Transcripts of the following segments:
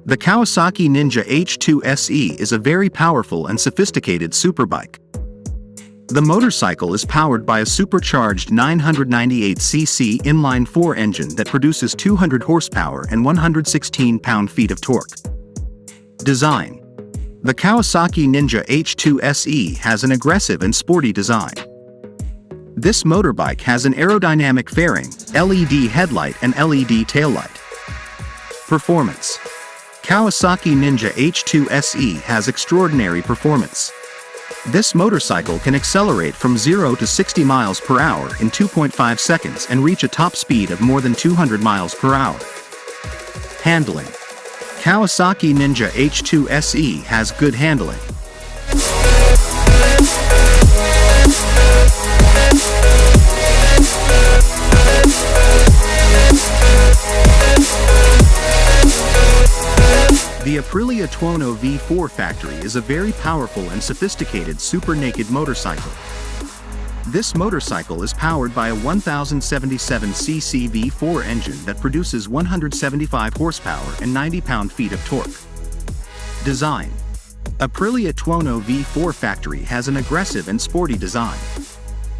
The Kawasaki Ninja H2 SE is a very powerful and sophisticated superbike. The motorcycle is powered by a supercharged 998cc inline-4 engine that produces 200 horsepower and 116 pound-feet of torque. Design: the Kawasaki Ninja H2 SE has an aggressive and sporty design. This motorbike has an aerodynamic fairing, LED headlight and LED taillight. Performance: Kawasaki Ninja H2 SE has extraordinary performance. This motorcycle can accelerate from 0 to 60 miles per hour in 2.5 seconds and reach a top speed of more than 200 miles per hour. Handling: Kawasaki Ninja H2 SE has good handling. The Aprilia Tuono V4 factory is a very powerful and sophisticated super naked motorcycle. This motorcycle is powered by a 1077cc V4 engine that produces 175 horsepower and 90 pound-feet of torque. Design: Aprilia Tuono V4 factory has an aggressive and sporty design.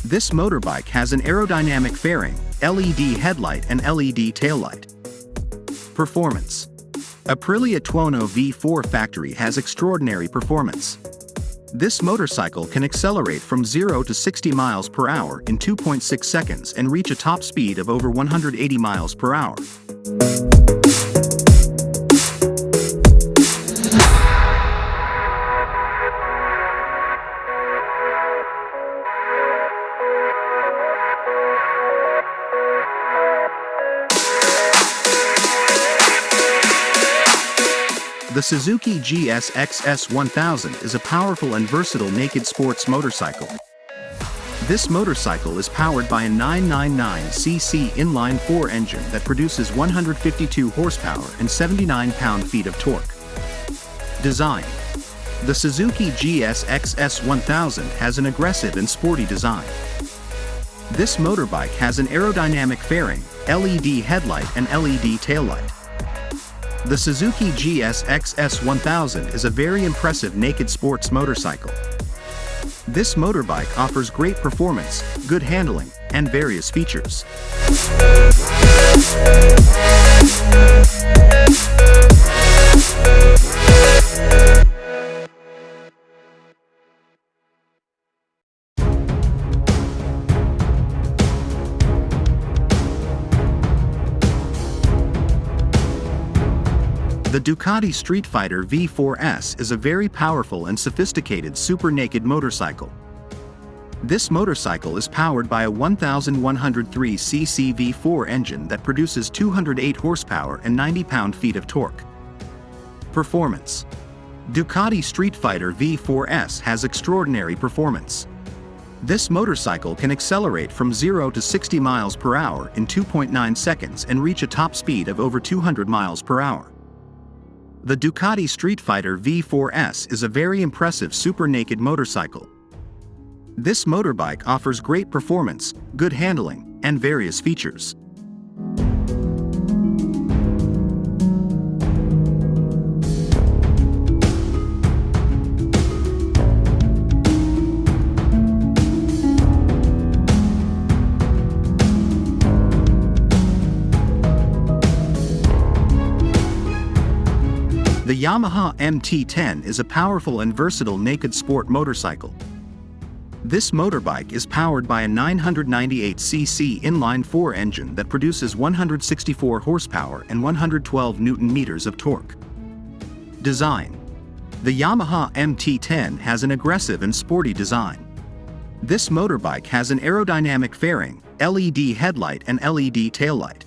This motorbike has an aerodynamic fairing, LED headlight and LED taillight. Performance: Aprilia Tuono V4 factory has extraordinary performance. This motorcycle can accelerate from 0 to 60 miles per hour in 2.6 seconds and reach a top speed of over 180 miles per hour. The Suzuki GS XS1000 is a powerful and versatile naked sports motorcycle. This motorcycle is powered by a 999cc inline-4 engine that produces 152 horsepower and 79 pound-feet of torque. Design: the Suzuki GS XS1000 has an aggressive and sporty design. This motorbike has an aerodynamic fairing, LED headlight and LED taillight. The Suzuki GS XS1000 is a very impressive naked sports motorcycle. This motorbike offers great performance, good handling, and various features. The Ducati Streetfighter V4 is a very powerful and sophisticated super naked motorcycle. This motorcycle is powered by a 1103cc V4 engine that produces 208 horsepower and 90 pound-feet of torque. Performance: Ducati Streetfighter V4 has extraordinary performance. This motorcycle can accelerate from 0 to 60 miles per hour in 2.9 seconds and reach a top speed of over 200 miles per hour. The Ducati Streetfighter V4 is a very impressive super naked motorcycle. This motorbike offers great performance, good handling, and various features. The Yamaha MT-10 is a powerful and versatile naked sport motorcycle. This motorbike is powered by a 998cc inline-4 engine that produces 164 horsepower and 112 Nm of torque. Design: the Yamaha MT-10 has an aggressive and sporty design. This motorbike has an aerodynamic fairing, LED headlight and LED taillight.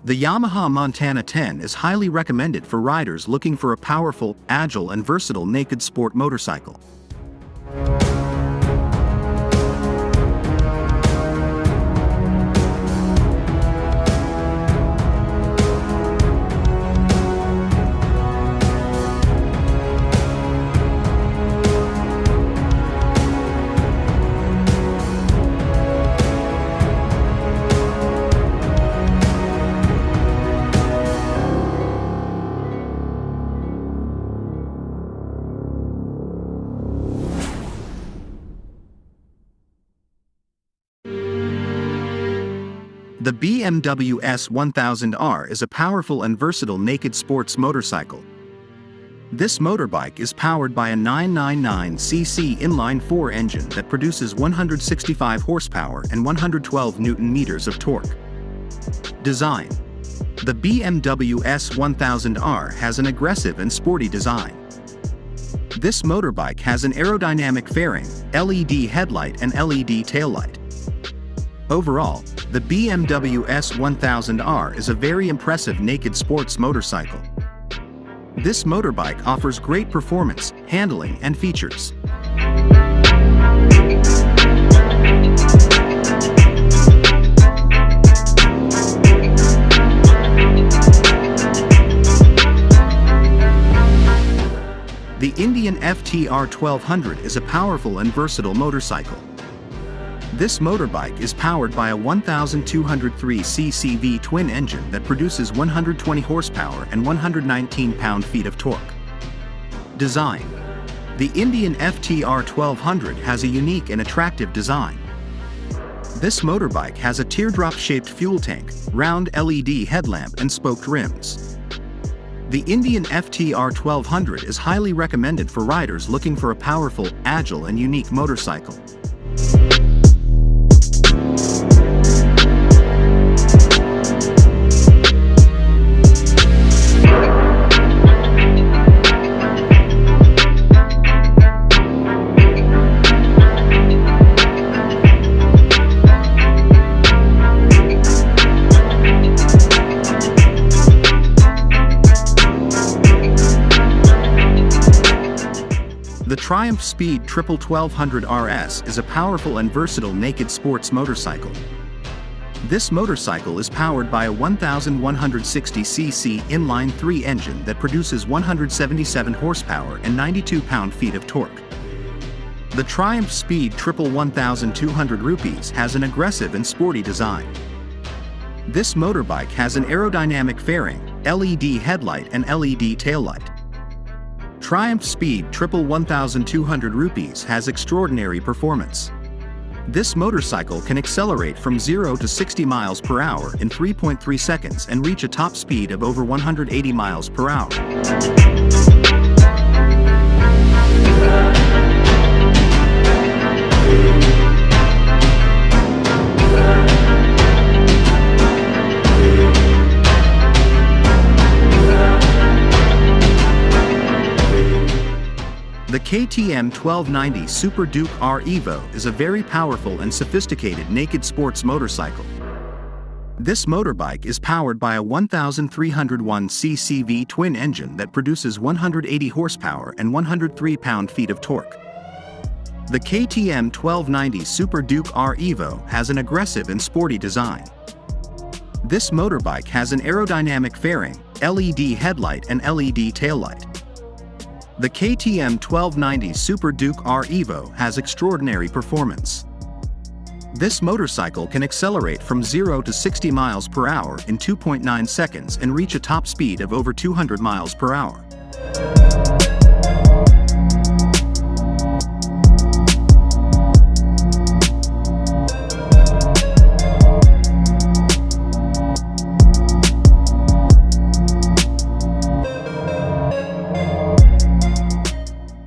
The Yamaha MT-10 is highly recommended for riders looking for a powerful, agile and versatile naked sport motorcycle. The BMW S1000R is a powerful and versatile naked sports motorcycle. This motorbike is powered by a 999cc inline-4 engine that produces 165 horsepower and 112 Nm of torque. Design: the BMW S1000R has an aggressive and sporty design. This motorbike has an aerodynamic fairing, LED headlight and LED taillight. Overall, the BMW S1000R is a very impressive naked sports motorcycle. This motorbike offers great performance, handling and features. The Indian FTR 1200 is a powerful and versatile motorcycle. This motorbike is powered by a 1203cc V-twin engine that produces 120 horsepower and 119 pound-feet of torque. Design: the Indian FTR 1200 has a unique and attractive design. This motorbike has a teardrop-shaped fuel tank, round LED headlamp and spoked rims. The Indian FTR 1200 is highly recommended for riders looking for a powerful, agile and unique motorcycle. The Triumph Speed Triple 1200 RS is a powerful and versatile naked sports motorcycle. This motorcycle is powered by a 1160cc inline-3 engine that produces 177 horsepower and 92 pound-feet of torque. The Triumph Speed Triple 1200 rupees has an aggressive and sporty design. This motorbike has an aerodynamic fairing, LED headlight and LED taillight. Triumph Speed Triple 1200 rupees has extraordinary performance. This motorcycle can accelerate from 0 to 60 miles per hour in 3.3 seconds and reach a top speed of over 180 miles per hour. The KTM 1290 Super Duke R Evo is a very powerful and sophisticated naked sports motorcycle. This motorbike is powered by a 1301cc V-twin engine that produces 180 horsepower and 103 pound-feet of torque. The KTM 1290 Super Duke R Evo has an aggressive and sporty design. This motorbike has an aerodynamic fairing, LED headlight and LED taillight. The KTM 1290 Super Duke R Evo has extraordinary performance. This motorcycle can accelerate from 0 to 60 miles per hour in 2.9 seconds and reach a top speed of over 200 miles per hour.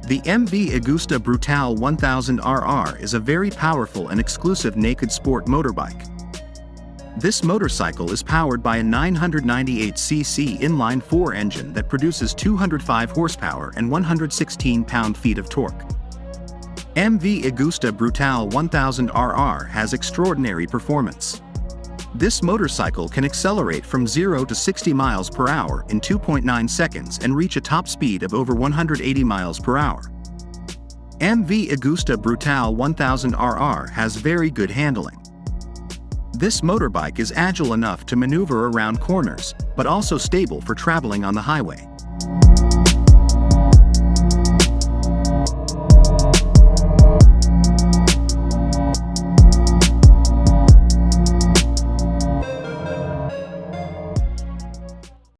The MV Agusta Brutale 1000RR is a very powerful and exclusive naked sport motorbike. This motorcycle is powered by a 998cc inline-4 engine that produces 205 horsepower and 116 pound-feet of torque. MV Agusta Brutale 1000RR has extraordinary performance. This motorcycle can accelerate from 0 to 60 miles per hour in 2.9 seconds and reach a top speed of over 180 miles per hour. MV Agusta Brutale 1000RR has very good handling. This motorbike is agile enough to maneuver around corners, but also stable for traveling on the highway.